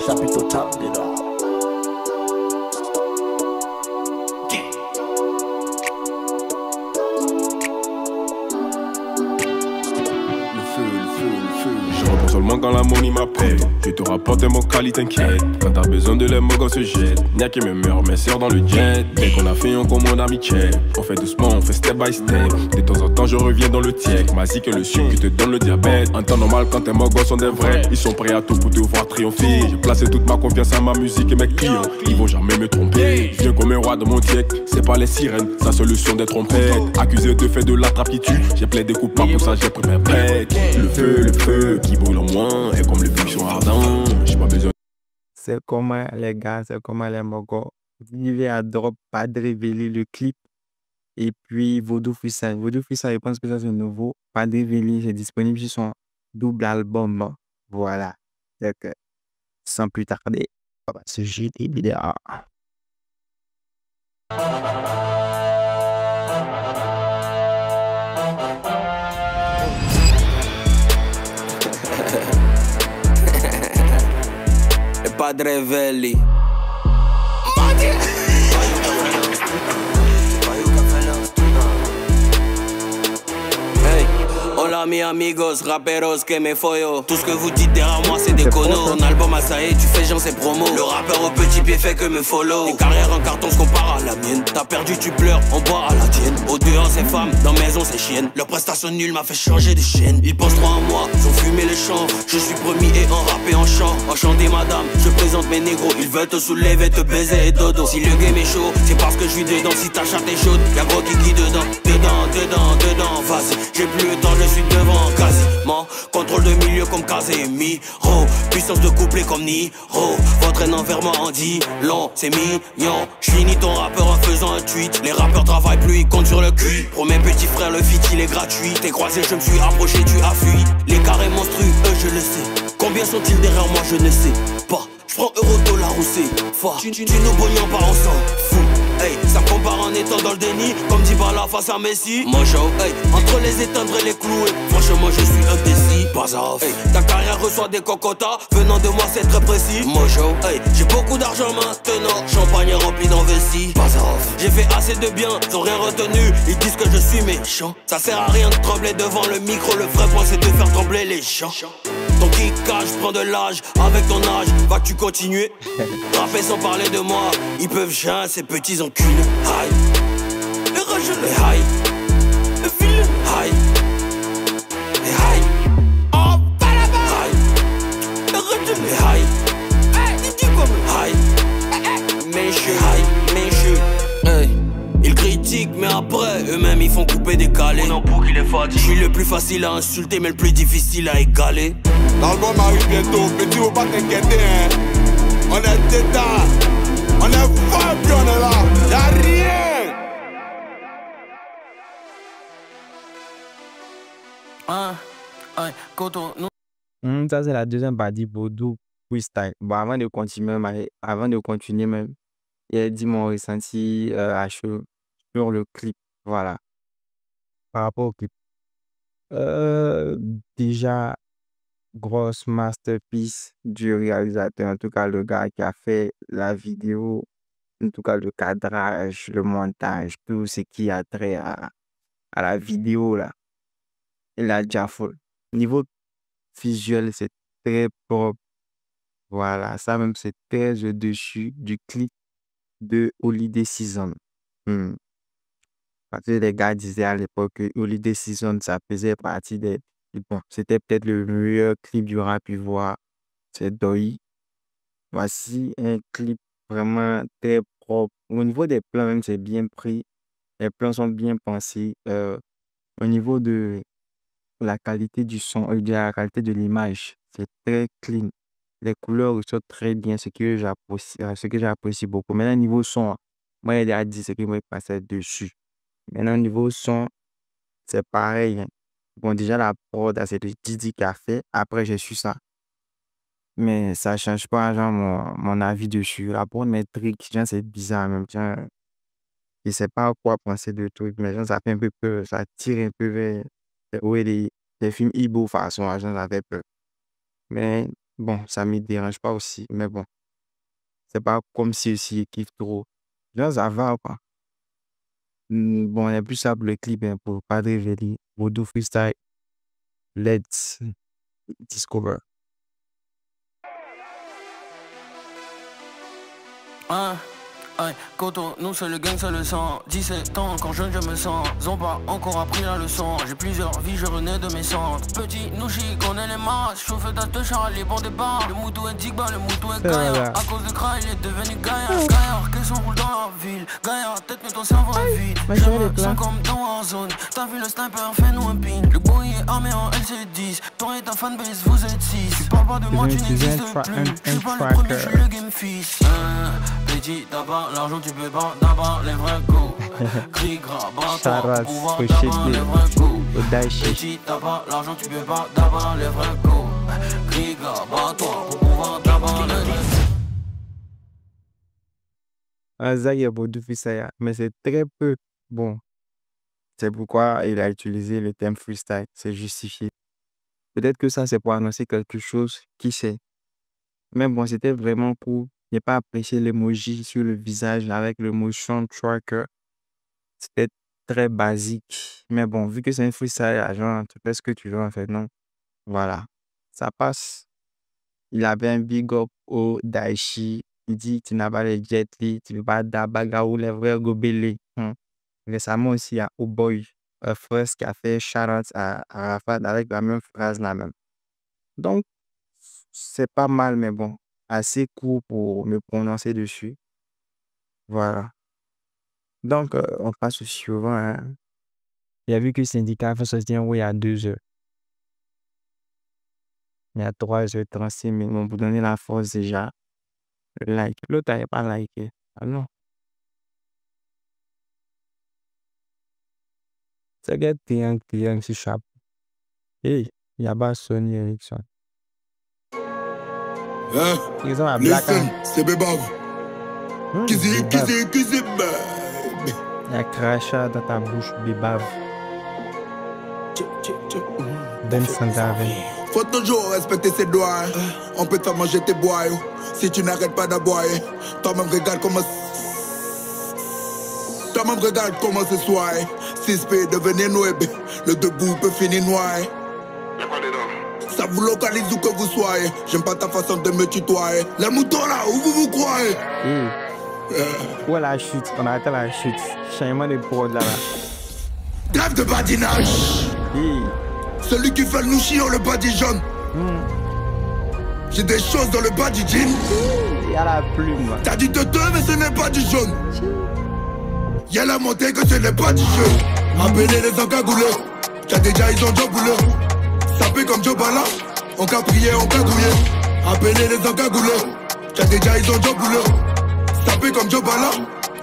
Chapiteau tap dedans. Je reprends seulement quand la money m'appelle. Je te rapporte mon cali, t'inquiète. Quand t'as besoin de l'aide, mon gars se jette. Nia qui me meurt, mes sœurs dans le jet. Dès qu'on a fait, on commande amitié. On fait doucement, on fait step by step. De temps en temps, je reviens dans le tièque. M'a dit que le sucre qui te donne le diabète. En temps normal, quand tes mogos sont des vrais, ils sont prêts à tout pour te voir triompher. J'ai placé toute ma confiance à ma musique et mes clients. Ils vont jamais me tromper. Viens comme un roi de mon tièque. C'est pas les sirènes, sa solution des trompettes. Accusé de fait de la trappe qui tue. J'ai plaidé coupable, pour ça j'ai pris mes breaks. Le feu qui brûle en moi est comme les buissons ardents. J'ai pas besoin. C'est comment les gars, c'est comment les mogos. Vivez à drop, pas de révéler le clip. Et puis Vodou Freestyle. Vodou Freestyle, je pense que ça c'est nouveau. Pas de révéler, c'est disponible sur son double album. Voilà. Donc, sans plus tarder, on va se jeter vidéo. Padre Veli. Hey, hola mis amigos, raperos que me follo. Tout ce que vous dites derrière moi c'est des connos. Ton album à ça y est, tu fais genre c'est promo. Le rappeur au petit pied fait que me follow. Tes carrières en carton se comparent à la mienne. T'as perdu, tu pleures, on boit à la tienne. Au dehors c'est femmes, dans maison c'est chienne. Leur prestation nulle m'a fait changer de chaîne. Ils pensent trop à moi, ils ont fumé les champs. Je suis promis et en rap et en chant. Enchanté madame, je présente mes négros. Ils veulent te soulever, te baiser et dodo. Si le game est chaud, c'est parce que je suis dedans. Si ta chatte est chaude, y'a gros kiki dedans. Dedans, vas-y. J'ai plus le temps, je suis devant, quasiment. Contrôle de milieu comme Casemiro. Puissance de couplet comme Niro. Votre haine envers moi en dit long, c'est mignon. J'finis ton rappeur en faisant un tweet. Les rappeurs travaillent plus, ils comptent sur le cul. Pour mes petits frères, le feat il est gratuit. T'es croisé, je me suis approché, tu as fui. Les carrés monstrueux, je le sais. Combien sont-ils derrière moi, je ne sais pas. J'prends euro, dollar ou CFA. Tu nous bognons pas, on s'en fout. Hey, ça me compare en étant dans le déni. Comme dit Bala face à Messi. Mojo, hey, entre les éteindre et les clouer. Franchement, je suis indécis. Pas off. Hey, ta carrière reçoit des cocotas. Venant de moi, c'est très précis. Mojo, hey, j'ai beaucoup d'argent maintenant. Champagne rempli dans vessie. Pas off. J'ai fait assez de bien, ils ont rien retenu. Ils disent que je suis méchant. Ça sert à rien de trembler devant le micro. Le vrai point, c'est de faire trembler les champs. Ton kickage prend de l'âge, avec ton âge, vas-tu continuer? Rapper sans parler de moi, ils peuvent chier ces petits enculés. Aïe, le rejet, les high, le fil, aïe, les high, oh, aïe, le rejet, les high, dis comme aïe, mécheux, hey. Ils critiquent mais après eux-mêmes ils font couper des calés. Non pour qu'il est fatigué. Je suis le plus facile à insulter mais le plus difficile à égaler. L'album arrive bientôt, petit faut pas t'inquiéter hein. On est dedans, on est fort puis on est là, y'a rien. Ça c'est la deuxième partie Vodou Freestyle. Bon, avant de continuer même, il a dit mon ressenti à chaud sur le clip. Voilà. Par rapport au clip. Déjà, grosse masterpiece du réalisateur. En tout cas, le gars qui a fait la vidéo. En tout cas, le cadrage, le montage, tout ce qui a trait à la vidéo, là. Il a déjà fait. Niveau visuel, c'est très propre. Voilà. Ça même, c'est très au-dessus du clip de Holiday Season. Parce que les gars disaient à l'époque que Holiday Season, ça faisait partie des... Bon, c'était peut-être le meilleur clip du rap ivoire. C'est Doi. Voici un clip vraiment très propre. Au niveau des plans, même, c'est bien pris. Les plans sont bien pensés. Au niveau de la qualité du son, de la qualité de l'image, c'est très clean. Les couleurs ressortent très bien, ce que j'apprécie beaucoup. Maintenant, niveau son, moi, il a dit ce qui me passait dessus. Maintenant, niveau son, c'est pareil. Hein. Bon, déjà, la prod, c'est le Didi qui a fait. Après, j'ai su ça. Mais ça change pas, genre, mon avis dessus. La prod, mes tricks, genre, c'est bizarre même. Genre, Je sais pas quoi penser de truc, mais genre, ça fait un peu peur. Ça tire un peu vers ouais, les films Igbo façon, genre, ça fait peur. Mais bon, ça me dérange pas aussi. Mais bon, c'est pas comme si aussi ils kiffent trop. Genre, ça va, quoi. Bon, il y a plus ça pour le clip, hein, pour pas de révéler. Vodou Freestyle, Let's Discover. Hein, ouais, Koto, nous c'est le gang, c'est le sang. 17 ans, quand jeune je me sens. Ils ont pas encore appris la leçon. J'ai plusieurs vies, je renais de mes centres. Petit Nouchi, connaît les masses. Chauffeur de Charlie, bon départ. Le moutou est Digba, le moutou est Gaillard. À cause de Cry, il est devenu Gaillard. Gaillard, qu'est-ce qu'on roule dans la ville. Gaillard, tête, mais ton cerveau est vide. Je me sens comme dans un zone. T'as vu le sniper, fais-nous un pin. Le boy est armé en LC10. Toi et ta fanbase, vous êtes 6. Tu parles pas de moi, tu n'existes plus. Je suis pas le premier, je suis le game fils. Petit, d'abord, l'argent tu peux pas, d'abord les vrais coups. Crie gras, bats-toi, pouvoir, d'abord les vrais coups. Petit, d'abord, l'argent tu peux pas, d'abord les vrais coups. Crie gras, bats-toi, pour pouvoir, d'abord les vrais coups. Ça, il y a beaucoup de freestyle, mais c'est très peu bon. C'est pourquoi il a utilisé le thème freestyle, c'est justifié. Peut-être que ça, c'est pour annoncer quelque chose, qui sait. Mais bon, c'était vraiment pour ne pas apprécier l'emoji sur le visage avec le motion tracker. C'était très basique. Mais bon, vu que c'est un freestyle, genre, tu fais ce que tu veux en fait, non? Voilà, ça passe. Il avait un big up au Daichi. Il dit tu n'as pas les Jet Li, tu ne veux pas Dabaga ou les vrais Gobelé. Récemment aussi, il y a Oboy, un frère qui a fait shout-out à Arafat avec la même phrase là même. Donc, c'est pas mal, mais bon, assez court pour me prononcer dessus. Voilà. Donc, on passe au suivant. Hein. Il a vu que le syndicat fait sortir il y a 2 heures. Il y a 3h36 minutes. Pour donner la force déjà. Like. L'autre n'avait pas liké. Ah non. C'est que triangle sur chapeau. Hey, il y a pas Sony Ericsson. Ils ont un black. C'est Bébav. Kizi, baby. Il y a crachat dans ta bouche, bébave. Ben Sandave. Faut toujours respecter ses doigts. On peut te faire manger tes boyaux. Si tu n'arrêtes pas d'aboyer, toi-même regarde comment. Toi-même regarde comment c'est soiré. 6P devenir Noël. Le debout peut finir noyé. Ça vous localise où que vous soyez. J'aime pas ta façon de me tutoyer. Les moutons là, où vous croyez? Où est la chute? On a atteint la chute. Changement de prod là. Trêve de badinage. Celui qui fait le nouchi dans le body jaune. J'ai des choses dans le bas du jean. Il y a la plume. T'as dit de deux, mais ce n'est pas du jaune. Y'a la montée que ce n'est pas du jeu. Appelez les encagoulés. T'as déjà ils ont déjà boulé. Sapé comme Joe Bala. On qu'a prié, on qu'a gouillé. Appelez les encagoulés. T'as déjà ils ont déjà boulé. Sapé comme Joe Bala.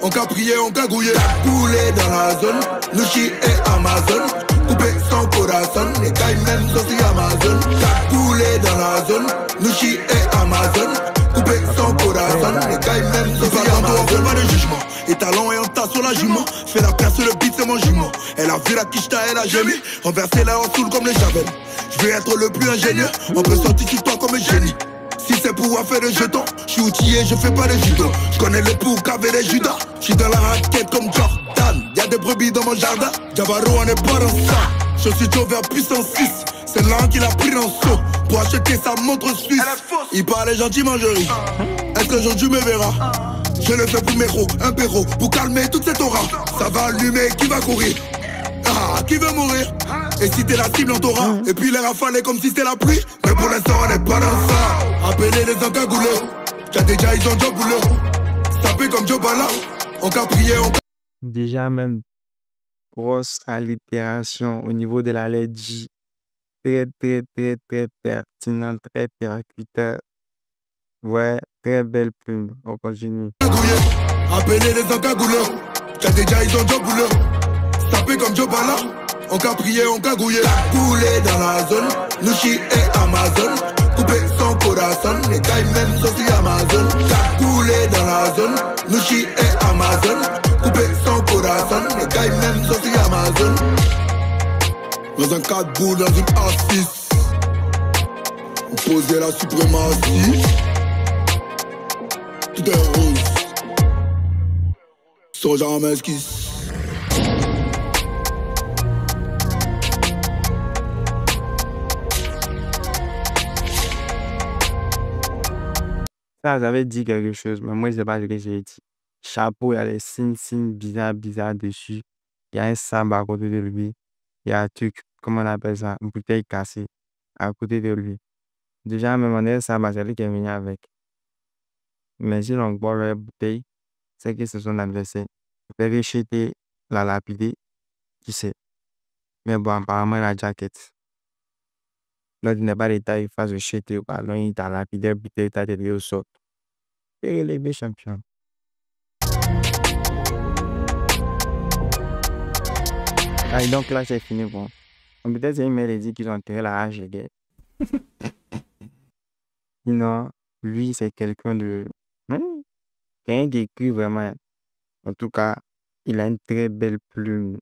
On qu'a prié, on qu'a gouillé. Coulé dans la zone. Nushi et Amazon. Coupé sans corazon. Les gars même sont sur Amazon. T'as coulé dans la zone. Nushi et Amazon. Coupé sans corazon. Les gars même sont sur Amazon. On fait pas de jugement. Et talent et on tasse sur la jument. Fais la place sur le beat, c'est mon jument. Elle a vu la quicheta, elle a gémi. Renversé là en soul comme les javel. Je vais être le plus ingénieux. On peut sortir sur toi comme un génie. Si c'est pour faire des jetons, je suis outillé, je fais pas de judo. Je connais les pour caver les judas. Je suis dans la raquette comme Jordan. Y'a des brebis dans mon jardin. Javaro, on est pas dans ça. Je suis Joe vers puissance 6. C'est l'un qui l'a pris dans le saut. Pour acheter sa montre suisse. Il parlait gentiment, je ris. Est-ce que Jean-Dieu me verra? Je le fais pour mes gros, un péro. Pour calmer toute cette aura. Ça va allumer, qui va courir? Ah, qui veut mourir? Et si t'es la cible, on t'aura. Et puis les rafales comme si c'était la pluie. Mais pour l'instant, on n'est pas dans ça. Appelez les encagoulés. T'as déjà, ils ont déjà boulé. Sapé comme Joe Bala. On qu'a prié, on qu'a. Déjà même, grosse allitération au niveau de la lettre J. Très pertinent, très percuteur. Ouais, très belle plume. On continue. Appelez les encagoulés. T'as déjà, ils ont déjà boulé. Sapé comme Joe Bala. On qu'a prié, on qu'a gouillé. Coulé dans la zone. Nushi et Amazon. Coupé sans corazon. Les gars même sont sur Amazon. Coulé dans la zone. Nushi et Amazon. Coupé sans corazon. personne. Le gars il m'aime sorti Amazon. Dans un 4 boules, dans une A6. Poser la suprématie. Tout est rose. Sans jamais esquisse. Ça, j'avais dit quelque chose, mais moi, je sais pas ce que j'ai dit. Chapeau, il y a les signes bizarres dessus. Il y a un sable à côté de lui. Il y a un truc, comment on appelle ça, une bouteille cassée à côté de lui. Déjà, à un moment donné, ça m'a celui qui est venu avec. Mais si l'on boit la bouteille, c'est que c'est son adversaire. Il peut rejeter la lapider, qui sait. Mais bon, apparemment, la jaquette. Là, il n'est pas l'état, il fasse rejeter ou pas. Là, il t'a lapidé, bouteille, il t'a délié au sol. Et les champions. Ah, et donc là, c'est fini. Bon. Peut-être c'est une mélodie qu'ils ont enterré la hache, les gars. Sinon, lui, c'est quelqu'un de. Quelqu'un qui écrit vraiment. En tout cas, il a une très belle plume.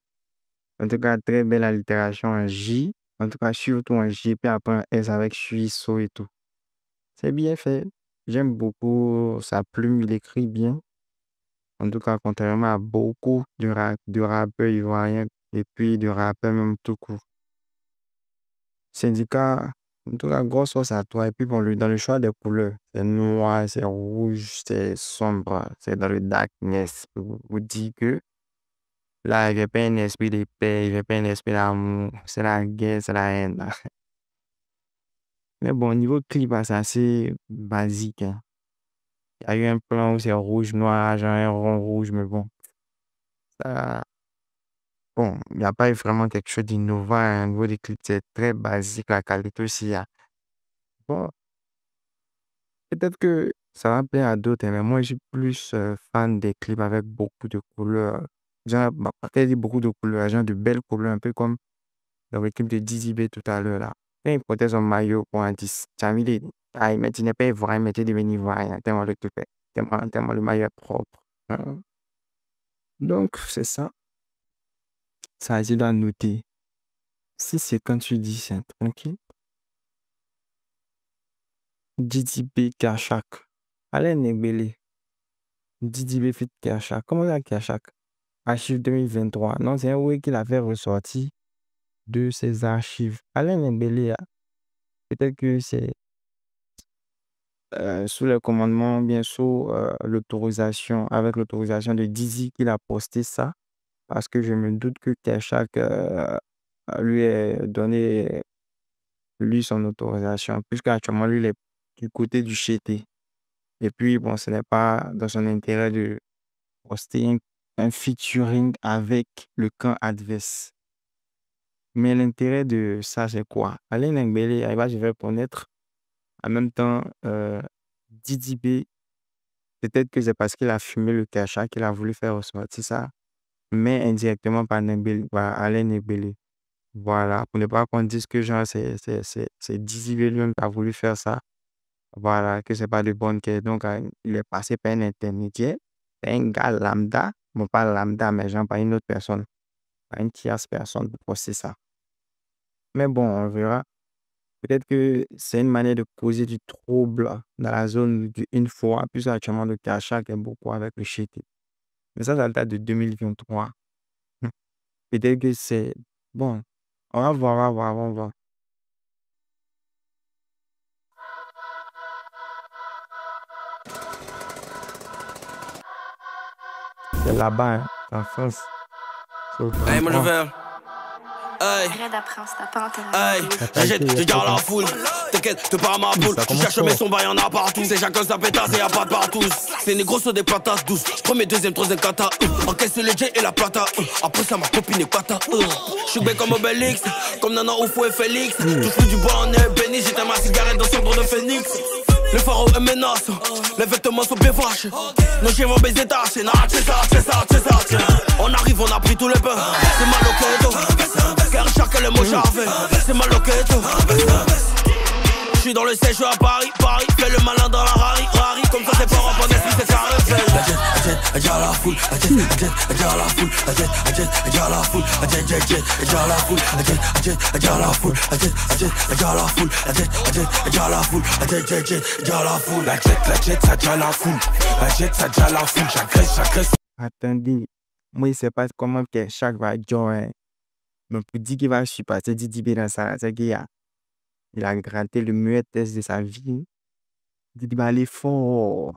En tout cas, très belle allitération en J. En tout cas, surtout en J, puis après un S avec Suisseau et tout. C'est bien fait. J'aime beaucoup sa plume, il écrit bien. En tout cas, contrairement à beaucoup de rappeurs ivoiriens et puis de rappeurs même tout court. Syndicat, en tout cas, grosse force à toi. Et puis bon, dans le choix des couleurs, c'est noir, c'est rouge, c'est sombre, c'est dans le darkness. Vous dites que là, il n'y a pas un esprit de paix, il n'y a pas un esprit d'amour. C'est la guerre, c'est la haine. Là. Mais bon, au niveau clip, c'est assez basique. Hein. Il y a eu un plan où c'est rouge, noir, argent, un rond rouge, mais bon. Ça, bon, il n'y a pas eu vraiment quelque chose d'innovant. Hein. Au niveau des clips, c'est très basique. La qualité aussi. Hein. Bon, peut-être que ça va plaire à d'autres, hein, mais moi, je suis plus fan des clips avec beaucoup de couleurs. Genre, bah, quand je dis beaucoup de couleurs, genre de belles couleurs, un peu comme dans le clip de Dizzy B tout à l'heure. Là. Quand il portait son maillot pour un 10, mais tu n'es pas ivoirien, mais tu es devenu ivoirien, tellement le truc est, tellement le maillot est propre. Hein. Donc, c'est ça. Ça, je dois noter. Si c'est quand tu dis, c'est tranquille. Didi B Kershak. Alain Nebele. Didi B fit Kershak. Comment ça, Kershak? Archive 2023. Non, c'est un oui qu'il a fait ressortir de ses archives. Alain Nebele, peut-être que c'est sous le commandement, bien sûr, l'autorisation, avec l'autorisation de Dizzy qu'il a posté ça. Parce que je me doute que Kershak lui a donné lui son autorisation. Puisqu'actuellement, lui, il est du côté du Chété. Et puis, bon, ce n'est pas dans son intérêt de poster un featuring avec le camp adverse. Mais l'intérêt de ça, c'est quoi? Alain Nebele, je vais connaître. En même temps, Didi B, peut-être que c'est parce qu'il a fumé le Kershak qu'il a voulu faire ressortir ça, mais indirectement par Alain Nebele. Voilà, pour ne pas qu'on dise que genre c'est Didi B lui-même qui a voulu faire ça. Voilà, que c'est pas de bonne qualité. Donc, il est passé par un intermédiaire, un gars lambda, bon pas lambda, mais genre par une autre personne, par une tierce personne pour poster ça. Mais bon, on verra. Peut-être que c'est une manière de causer du trouble dans la zone une fois, puisque actuellement le Kershak est beaucoup avec le Chété. Mais ça date de 2023. Peut-être que c'est... Bon, on va voir. C'est là-bas, hein, en France. Hey, moi je vais. Hey, je garde la foule. T'inquiète, te pars ma boule. Tu cherches mes sons, bah y'en a partout. C'est chacun sa pétasse et y'a pas de partout. C'est les gros sur des patates douces. Premier, deuxième, troisième, kata. Encaisse le J et la plata. Après ça, ma copine est pata. J'suis bien comme Obélix, comme Nana Oufou et Félix. Touche plus du bois en air béni. J'éteins ma cigarette dans cendre de phénix. Le pharaon est menace, les vêtements sont bien fâchés. Nos chiens vont baiser ta chaîne. C'est ça. On arrive, on a pris tous les pains. C'est Maloketo, Kershak et le mot charvé. C'est Maloketo. J'suis dans le siège, j'suis à Paris. Fais le malin dans la Rari. Comme ça c'est pas rempli, c'est carré. à la foule, à jet, à la foule, à jet, à la foule, à jet, à la foule, à jet, à la foule, à jet, à la foule, à jet, à la foule, à jet, à la foule, la jet, ça déjà la foule, la jet, ça déjà la foule, j'agresse. Attendez, moi, je ne sais pas comment que chaque va jouer. Mais pour dire qu'il va surpasser Didi B dans ça, c'est qu'il a gratté le meilleur test de sa vie. Didi va aller fort.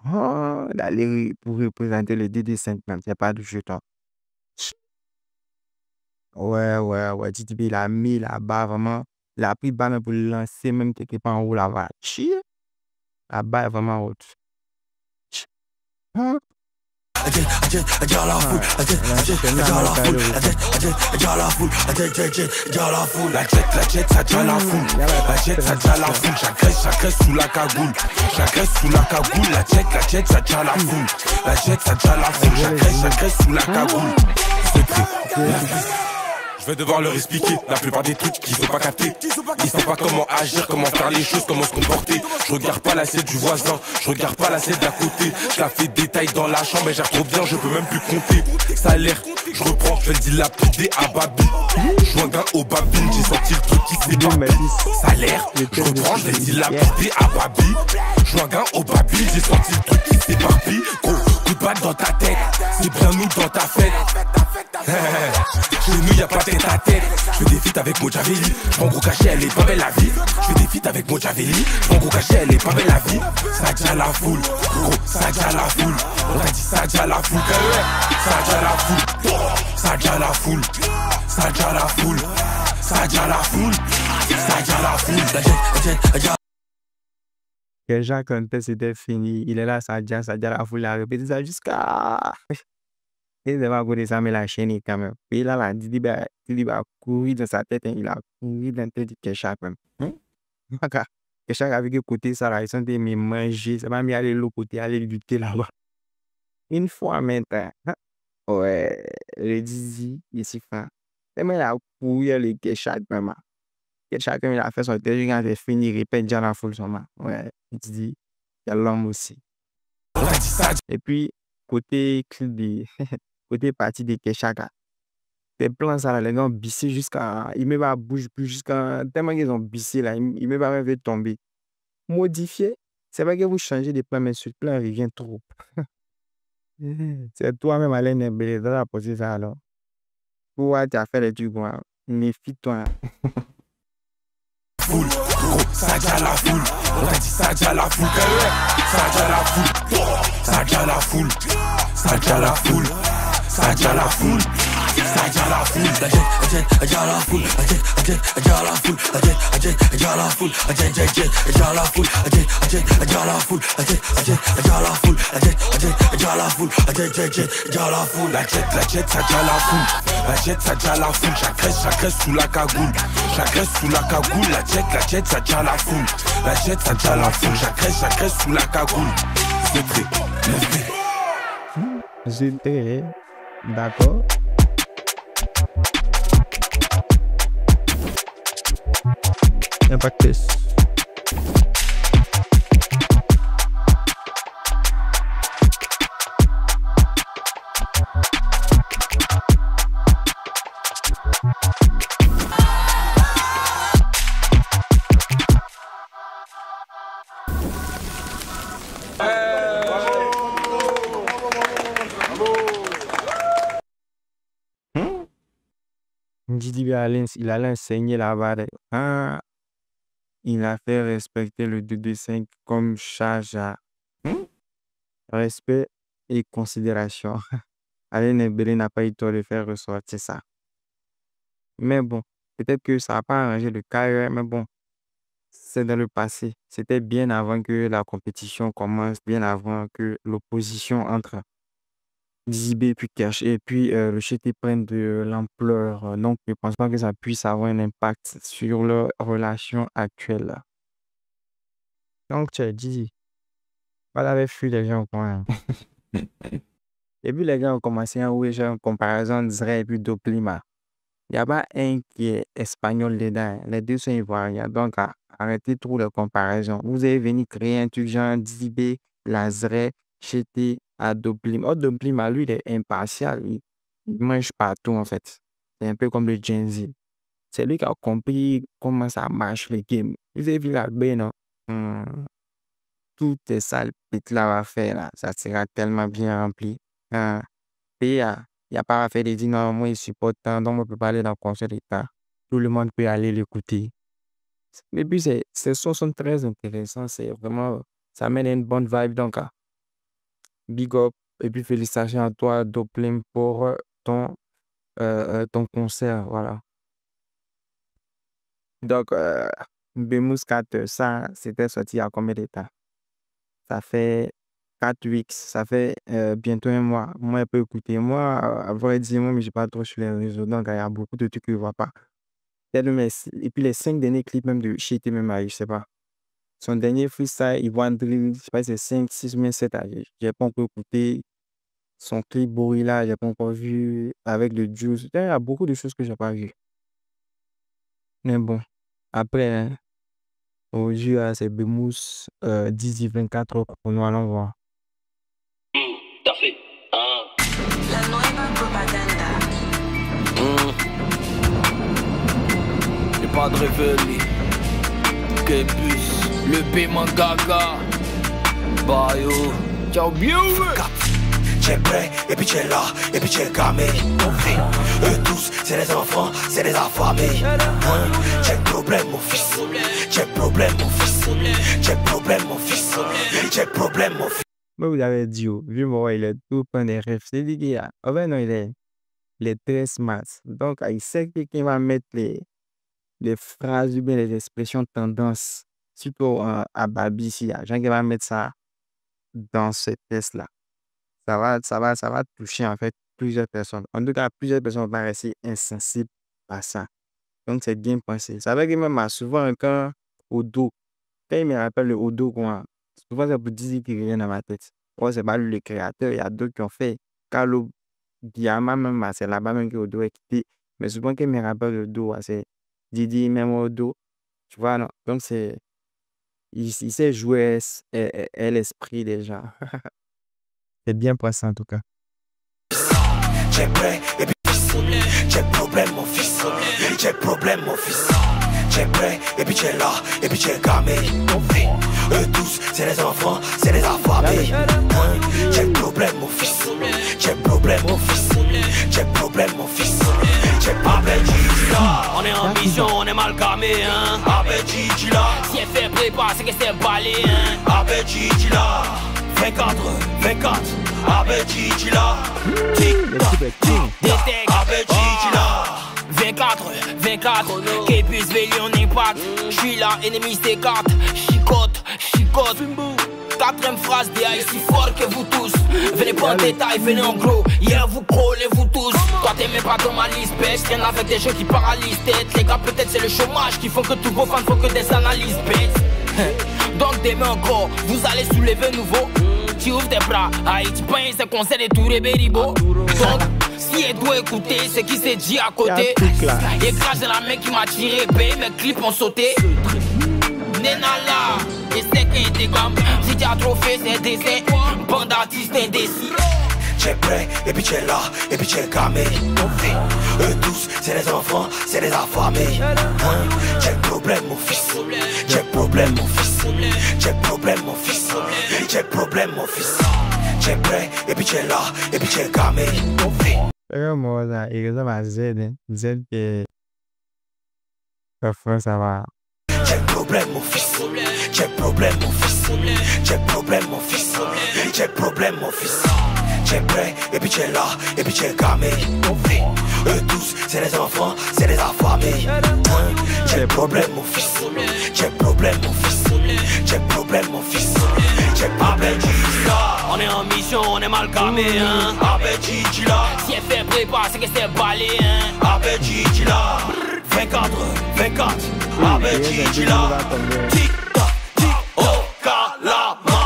D'aller pour représenter le DD5 même. C'est pas du jeton. Ouais. Didi B, il a mis là-bas vraiment. Il a pris le ballon pour le lancer, même quelque part en haut là-bas. Là-bas est vraiment haute. À la foule, à la foule, à la foule, à la foule, la jet, ça déjà la foule, la jet, ça déjà la foule, j'agresse sous la cagoule, la jet, ça déjà la foule, la jet, ça déjà la foule, j'agresse sous la cagoule, je vais devoir leur expliquer la plupart des trucs qu'ils ont pas capté. Ils savent pas comment agir, comment faire les choses, comment se comporter. Je regarde pas l'assiette du voisin, je regarde pas l'assiette d'à côté. Je la fais détail dans la chambre et j'ai trop bien, je peux même plus compter. Ça a l'air, je reprends, je vais le dilapider à Babi. Je joue un gain au babine, j'ai senti le truc qui s'éparpille. Ça a l'air, je reprends, je vais le dilapider à Babi. Je joue un gain au babine, j'ai senti le truc qui s'éparpille. Gros, coup de batte dans ta tête, c'est bien nous dans ta fête. Chez nous y'a pas tête à tête. Je fais des feats avec Mojavelli. J'prends gros cachet, elle est pas belle la vie. Je fais des feats avec Mojavelli. J'prends gros cachet, elle est pas belle la vie. Ça déjà la foule, gros, ça déjà la foule. On t'a dit ça déjà la foule, ça déjà la foule. Ça déjà la foule, ça déjà la foule. Ça déjà la foule, ça déjà la foule. Déjà, quand c'était fini, il est là, ça déjà la foule, il a répété ça jusqu'à. Il devait avoir ça, mais la chaîne quand même. Puis là, Didi va courir dans sa tête, hein, il a couru dans la tête de Kesha quand même. Kesha avec le côté, ça, là, ils sont des manger, ça va mis aller l'autre côté, aller lutter là-bas. Une fois maintenant, ouais, le Didi, il s'y fait. Et mais il a couru le Kesha quand même. Kesha, quand il a fait son test, quand il a fini, il répète déjà la foule, son ouais, Didi, il y a l'homme aussi. Et puis, côté clip côté partie de Keshaka. Les plans, ça, là, les gars ont bissé jusqu'à. Ils ne pas bouger plus jusqu'à. Tellement qu'ils ont bissé, là, ils ne pas même fait tomber. Modifier, c'est pas que vous changez de plan, mais ce plan revient trop. C'est toi-même, Alain Nembélé, dans la poser ça, alors. Pourquoi tu as fait les trucs, quoi? Méfie-toi. Foule, gros, ça déjà la foule. On t'a dit ça déjà la foule, ça déjà la foule. Ça déjà la foule, ça déjà la foule. Ça déjà la foule, ça déjà la foule, la jet, déjà la foule, la jet, déjà la foule, la jet, déjà la foule, la jet, déjà la foule, la jet, déjà la foule, la jet, déjà la foule, la jet, déjà la foule, la jet, déjà la foule, la jet, ça déjà la foule, la jet, ça déjà la foule, j'agresse sous la cagoule, la jet, ça déjà la foule, la jet, ça déjà la foule, j'agresse sous la cagoule, c'est prêt, J'étais. D'accord. Impactus. Didi il allait enseigner là-bas. Il a fait respecter le 225 comme charge à respect et considération. Alain Nembélé n'a pas eu tort de faire ressortir ça. Mais bon, peut-être que ça n'a pas arrangé le cas, mais bon, c'est dans le passé. C'était bien avant que la compétition commence, bien avant que l'opposition entre Dizibé puis Cash et puis le GT prenne de l'ampleur. Donc, je ne pense pas que ça puisse avoir un impact sur leur relation actuelle. Donc, tu as dit, voilà, avec fui les gens quand même. Et puis, les gens ont commencé à jouer en comparaison d'Israël et puis d'Oplima. Il n'y a pas un qui est espagnol dedans. Les deux sont ivoiriens. Donc, arrêtez trop les comparaisons. Vous avez venu créer un truc genre Dizibé, Lazare, GT, à Doplim. Oh, Doplim, à lui, il est impartial. Il mange partout, en fait. C'est un peu comme le Gen Z. C'est lui qui a compris comment ça marche, les games. Vous avez vu la baie, non? Toutes ces sales pètes là à faire, là, ça sera tellement bien rempli. Et il n'y a pas à faire des dîners, non, moi, je supporte tant, donc on peut pas aller dans le concert d'État. Tout le monde peut aller l'écouter. Et puis, ces sons sont très intéressants. C'est vraiment, ça mène à une bonne vibe. Donc, big up. Et puis, félicitations à toi, Doplim, pour ton concert. Voilà. Donc, Bemous 4, ça, c'était sorti à combien de temps? Ça fait 4 weeks. Ça fait bientôt un mois. Moi, je peux écouter. Moi, à vrai dire, moi, mais je ne suis pas trop sur les réseaux. Donc, il y a beaucoup de trucs que je ne vois pas. Et puis, les 5 derniers clips même de Shitty, même, je ne sais pas. Son dernier freestyle, Iwan Drill, je sais pas si c'est 5, 6 ou 7. Je n'ai pas encore écouté. Son clip Borilla, je n'ai pas encore vu. Avec le Juice. Il y a beaucoup de choses que je n'ai pas vues. Mais bon, après, aujourd'hui, c'est Bemous 10-24 pour nous allons voir. T'as fait. La nueva propaganda. Y'a pas de réveil. Que plus. Le paiement gaga. Bayo. Ciao, bien. T'es prêt, et puis t'es là, et puis t'es camé. Eux tous, c'est des enfants, c'est des affamés. J'ai problème, mon fils. J'ai problème, mon fils. J'ai problème, mon fils. J'ai problème, mon fils. Moi, vous avez dit, vu moi, il est tout plein de rêves. C'est lui qui a. En fait, non, il est très smart. Donc, il sait qu'il va mettre les phrases ou bien les expressions tendance, surtout à Babi ici. Il y a gens qui vont mettre ça dans ce test-là. Ça va toucher en fait plusieurs personnes. En tout cas, plusieurs personnes vont rester insensibles à ça. Donc, c'est bien pensé. Ça veut dire que même souvent, quand Odo, quand il me rappelle le Odo, souvent c'est pour dire qu'il revient dans ma tête. C'est pas lui le créateur, il y a d'autres qui ont fait. Carlo Diama, même, c'est là-bas même que Odo est quitté. Mais souvent, quand il me rappelle le Odo, c'est Didi, même Odo. Tu vois, non? Donc, il sait jouer l'esprit des gens. C'est bien passé en tout cas. J'ai prêt, et puis j'ai problème, mon fils. J'ai problème, mon fils. J'ai prêt, et puis t'es là, et puis t'es camé. Eux tous, c'est des enfants, c'est des affamés. J'ai problème, mon fils. J'ai problème, mon fils. J'ai problème, mon fils. J'ai problème, on est en mission, on est mal camé, hein. Avec Gigi là. Si elle fait prépa, c'est que c'est balé, hein. Avec Gigi là. 24, avec Gigi là. Avec Gigi là. 24, Képus, Véli, on impact. J'suis là, ennemi s'écarte. Chicote. 4ème phrase DA est si fort que vous tous. Venez pas en détail, venez en gros. Yeah, vous collez vous tous. Toi t'es même pas dans ma liste. Bête, traîne avec des jeux qui paralysent tête. Les gars, peut-être c'est le chômage qui font que tous vos fans font que des analyses bêtes. Donc des mains en gros, vous allez soulever nouveau. Tu ouvres tes bras, aïe, tu payes ce concert de Touré Beribo. Donc, si elle doit écouter ce qui s'est dit à côté, écrase la main qui m'a tiré, paye mes clips ont sauté. Nenala, et c'est qu'il était comme, si tu as trop fait, c'est décès. Bande d'artistes indécis. J'ai prêt, et puis t'es là, et puis t'es camé. Eux tous, c'est des enfants, c'est des affamés. J'ai problème, mon fils. J'ai problème, mon fils. J'ai problème, mon fils. J'ai problème, mon fils. J'ai prêt, et puis t'es là, et puis t'es camé. Moi, là, il ressemble à Z, hein. Z qui parfois ça va. J'ai problème, mon fils. J'ai problème, mon fils. J'ai problème, mon fils. J'ai problème, mon fils. J'ai prêt, et puis t'es là, et puis t'es camé. Eux tous, c'est des enfants, c'est des affamés. J'ai problème, mon fils. J'ai problème, mon fils. J'ai problème, mon fils. J'ai problème, Gigi là. On est en mission, on est mal camé, hein. Avec Gigi là. Si elle fait prépa, c'est que c'est balé, hein. Avec Gigi là. 24, avec Gigi là.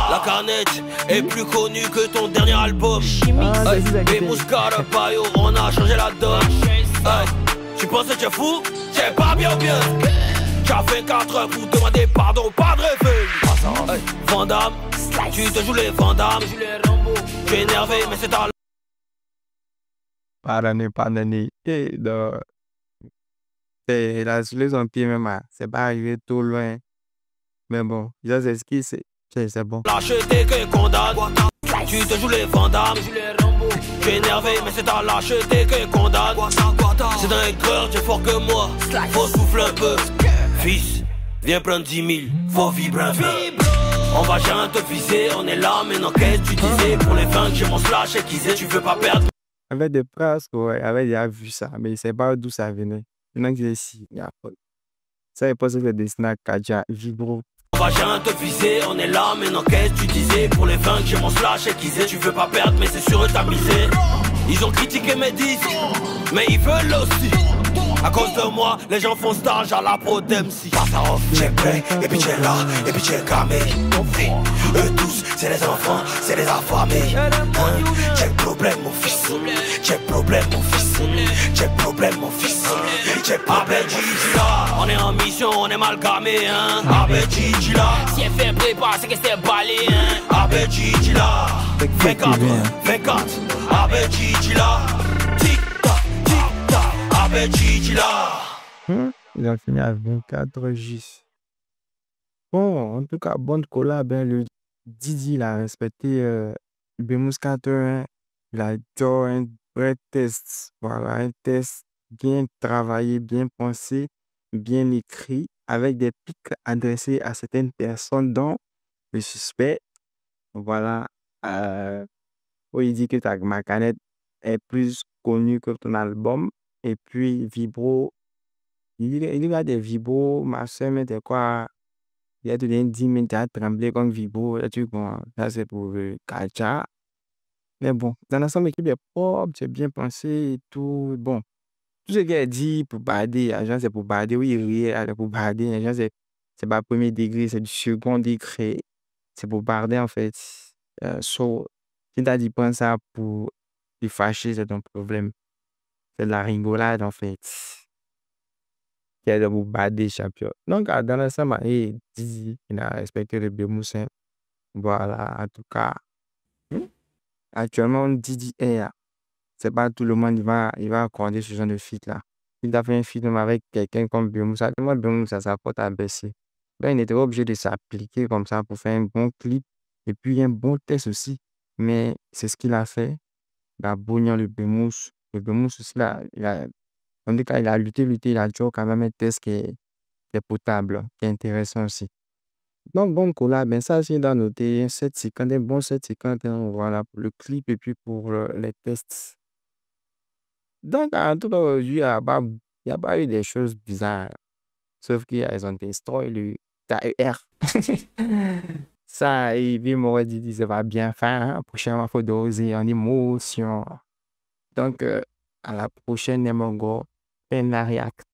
La canette est plus connue que ton dernier album. Bemous Bayo, on a changé la donne. Tu penses que tu es fou? T'es pas bien. Tu as fait 4 heures pour demander pardon, pas de réveil. Vandame, tu te joues les Vandame. Je suis énervé, mais c'est ta Pardonnez. Et donc, la sur les pied même, c'est pas arrivé tout loin. Mais bon, ça, c'est ce qui c'est bon. lâcheté que condamne. Tu te joues les vandames. Je suis énervé, mais c'est ta lâcheté que condamne. C'est un cœur, tu es fort que moi. Faut souffler un peu. Fils, viens prendre 10 000, faut vibrer un peu. On va jamais te viser, on est là, mais non, qu'est-ce que tu disais? Pour les 20 j'ai mon slash aiguisé, tu veux pas perdre. Avec des phrases, ouais, avec déjà vu ça, mais il sait pas d'où ça venait. Maintenant que j'ai ici, il y a pas. Ça, il pense que c'est des snacks Kaja, Vibro. On va jamais te viser, on est là, mais non, qu'est-ce que tu disais? Pour les 20 j'ai mon slash aiguisé, tu veux pas perdre, mais c'est sûr eux t'as misé. Ils ont critiqué mes disques, mais ils veulent aussi. À cause de moi, les gens font stage à la pro d'MC. Passe à off, check play, et puis check là, et puis check camé. Eux tous, c'est les enfants, c'est les affamés. Check problème mon fils, check problème mon fils, check problème mon fils, check problème là. On est en mission, on est mal gamé, hein. Abedji là. Si elle fait prépa, c'est que c'est balé, hein. Abedji là. 24, 24, Abedji là. Ils ont fini à 24 J. Bon, en tout cas, bonne collab. Le Didi, il a respecté Bemous 81. Il a fait un vrai test. Voilà, un test bien travaillé, bien pensé, bien écrit, avec des pics adressés à certaines personnes, dont le suspect. Voilà. Où il dit que ta Macanet est plus connue que ton album. Et puis, Vibro, il y a des Vibro, ma soeur mettait quoi? Il a donné 10 minutes à trembler comme Vibro. Là, bon, ça c'est pour Kaja. Mais bon, dans l'ensemble, l'équipe est propre, c'est bien pensé et tout. Bon, tout ce qu'il a dit pour bader, agent c'est pour bader. Oui, il riait pour bader. Agent c'est pas premier degré, c'est du second degré. C'est pour bader en fait. So, si t'as dit prendre ça pour te fâcher, c'est ton problème. C'est de la rigolade en fait. Qui est de vous bader champion. Donc, dans l'ensemble, Didi, il a respecté le Bemous. Voilà, en tout cas. Actuellement, Didi est là. C'est pas tout le monde il va accorder ce genre de feat là. Il a fait un film avec quelqu'un comme Bemous. Moi, Bemous, ça porte à baisser. Ben, il était obligé de s'appliquer comme ça pour faire un bon clip et puis un bon test aussi. Mais c'est ce qu'il a fait. Il a bouillant le Bemous. Le Bemous aussi, là, en tout cas, il a lutté, il a toujours quand même un test qui est potable, qui est intéressant aussi. Donc, bon, collab, ben ça, j'ai noté un 750, un bon 750, hein, voilà, pour le clip et puis pour les tests. Donc, en tout cas, aujourd'hui, il y a pas eu des choses bizarres. Sauf qu'ils ont destroy le TER. Ça, et puis, m'aurait dit, ça va bien faire, hein. Prochainement, il faut doser en émotion. Donc, à la prochaine, Nemongo, Penariac.